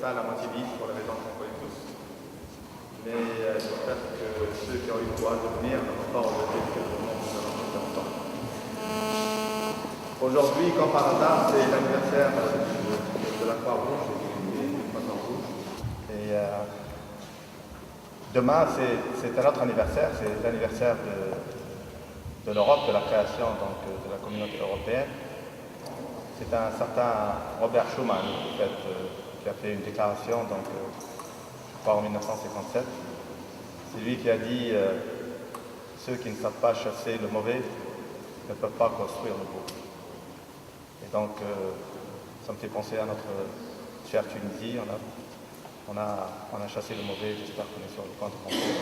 salle à moitié vide pour les raisons qu'on connaît tous. Mais j'espère que ceux qui ont eu le courage de venir n'ont pas regretté quelques moments que nous allons passer ensemble. Aujourd'hui, comme par hasard, c'est l'anniversaire de la Croix-Rouge et du Poisson Rouge. Et demain, c'est un autre anniversaire, c'est l'anniversaire de l'Europe, de la création donc, de la communauté européenne. C'est un certain Robert Schuman en fait, qui a fait une déclaration, donc, je crois en 1957. C'est lui qui a dit ceux qui ne savent pas chasser le mauvais ne peuvent pas construire le beau. Et donc, ça me fait penser à notre chère Tunisie. On a chassé le mauvais, j'espère qu'on est sur le point de construire.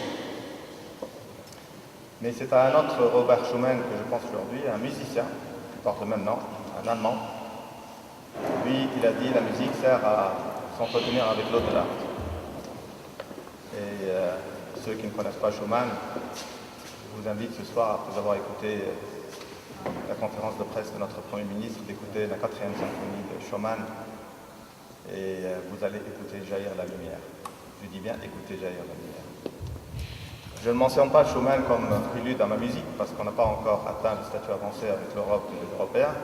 Mais c'est à un autre Robert Schuman que je pense aujourd'hui, un musicien qui porte le même nom, un Allemand. Lui, il a dit la musique sert à s'entretenir avec l'au-delà. Et ceux qui ne connaissent pas Schumann, je vous invite ce soir, après avoir écouté la conférence de presse de notre Premier ministre, d'écouter la 4e symphonie de Schumann et vous allez écouter jaillir la lumière. Je dis bien écouter jaillir la lumière. Je ne mentionne pas Schumann comme prélude à ma musique parce qu'on n'a pas encore atteint le statut avancé avec l'Europe et les Européens.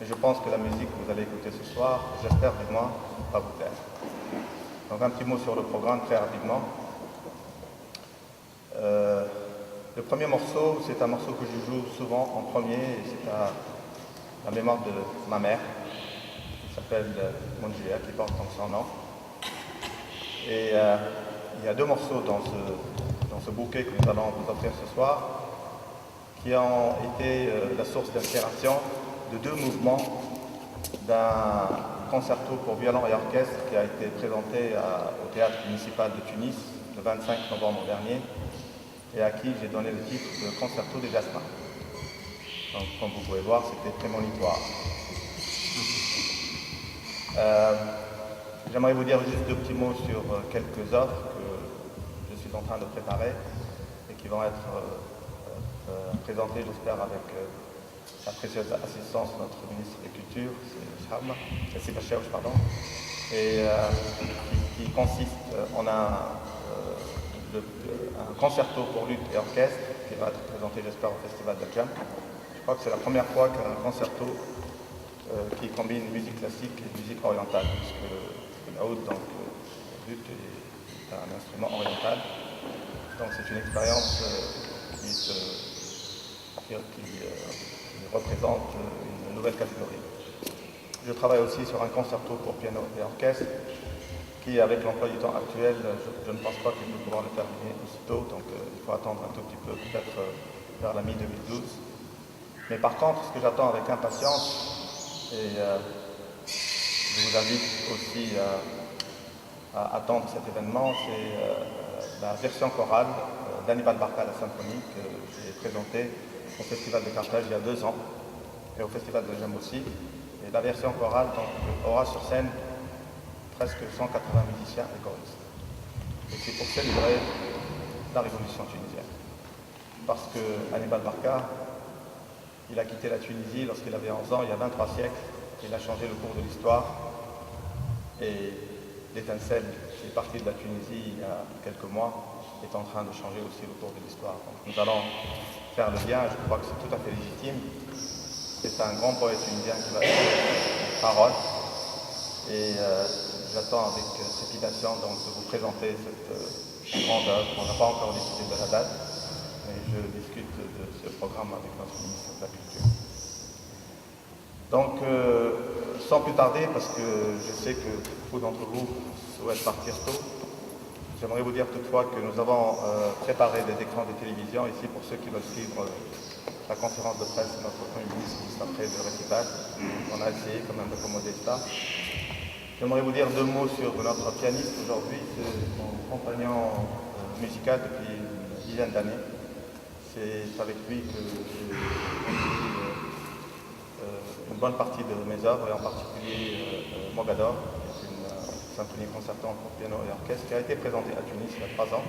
Mais je pense que la musique que vous allez écouter ce soir, j'espère vivement, va vous plaire. Donc un petit mot sur le programme très rapidement. Le premier morceau, c'est un morceau que je joue souvent en premier, et c'est à la mémoire de ma mère, qui s'appelle Mongia, qui porte donc son nom. Et il y a deux morceaux dans ce bouquet que nous allons vous offrir ce soir, qui ont été la source d'inspiration de deux mouvements d'un concerto pour violon et orchestre qui a été présenté au théâtre municipal de Tunis le 25 novembre dernier et à qui j'ai donné le titre de Concerto des Jasmins. Donc comme vous pouvez voir, c'était prémonitoire. J'aimerais vous dire juste deux petits mots sur quelques œuvres que je suis en train de préparer et qui vont être présentées, j'espère, avec la précieuse assistance de notre ministre de la Culture, c'est Bachauch, pardon, et qui consiste en un concerto pour luth et orchestre qui va être présenté, j'espère, au Festival de Jam. Je crois que c'est la première fois qu'un concerto qui combine musique classique et musique orientale, puisque la oud, donc le luth, est un instrument oriental. Donc c'est une expérience qui représente une nouvelle catégorie. Je travaille aussi sur un concerto pour piano et orchestre qui, avec l'emploi du temps actuel, je ne pense pas que je vais pouvoir le terminer aussitôt, donc il faut attendre un tout petit peu, peut-être vers la mi-2012. Mais par contre, ce que j'attends avec impatience, et je vous invite aussi à attendre cet événement, c'est la version chorale d'Annibal Barca, la symphonie, que j'ai présentée au Festival de Carthage il y a 2 ans, et au Festival de Jam aussi. Et la version chorale donc, aura sur scène presque 180 musiciens et choristes. Et c'est pour célébrer la révolution tunisienne. Parce que Hannibal Barca, il a quitté la Tunisie lorsqu'il avait 11 ans, il y a 23 siècles. Il a changé le cours de l'histoire. Et l'étincelle qui est partie de la Tunisie il y a quelques mois est en train de changer aussi le cours de l'histoire. Donc nous allons faire le lien, je crois que c'est tout à fait légitime. C'est un grand poète tunisien qui va faire une parole. Et j'attends avec trépidation donc, de vous présenter cette grande œuvre. On n'a pas encore décidé de la date, mais je discute de ce programme avec notre ministre de la Culture. Donc, sans plus tarder, parce que je sais que beaucoup d'entre vous souhaitent partir tôt, j'aimerais vous dire toutefois que nous avons préparé des écrans de télévision ici pour ceux qui veulent suivre la conférence de presse de notre Premier ministre juste après le récital. On a essayé quand même d'accommoder ça. J'aimerais vous dire deux mots sur notre pianiste aujourd'hui. C'est mon compagnon musical depuis une dizaine d'années. C'est avec lui que j'ai une bonne partie de mes œuvres, et en particulier Mogador, qui est une symphonie concertante pour piano et orchestre, qui a été présentée à Tunis il y a 3 ans.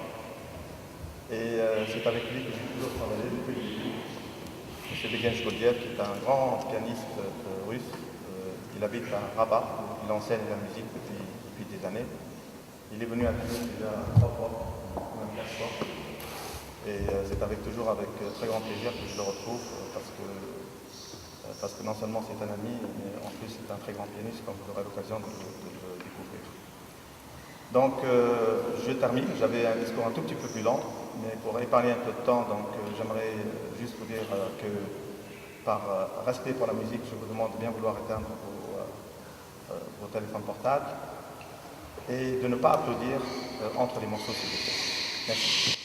Et c'est avec lui que j'ai toujours travaillé depuis le début. M. Begin Shkodiev, qui est un grand pianiste russe, il habite à Rabat, où il enseigne la musique depuis des années. Il est venu à Tunis déjà 3 fois, même 4 fois. Et c'est toujours avec très grand plaisir que je le retrouve, parce que non seulement c'est un ami, mais en plus c'est un très grand pianiste, comme vous aurez l'occasion de le découvrir. Donc je termine, j'avais un discours un tout petit peu plus long, mais pour épargner un peu de temps, donc j'aimerais juste vous dire que par respect pour la musique, je vous demande de bien vouloir éteindre vos téléphones portables et de ne pas applaudir entre les morceaux s'il vous plaît. Merci.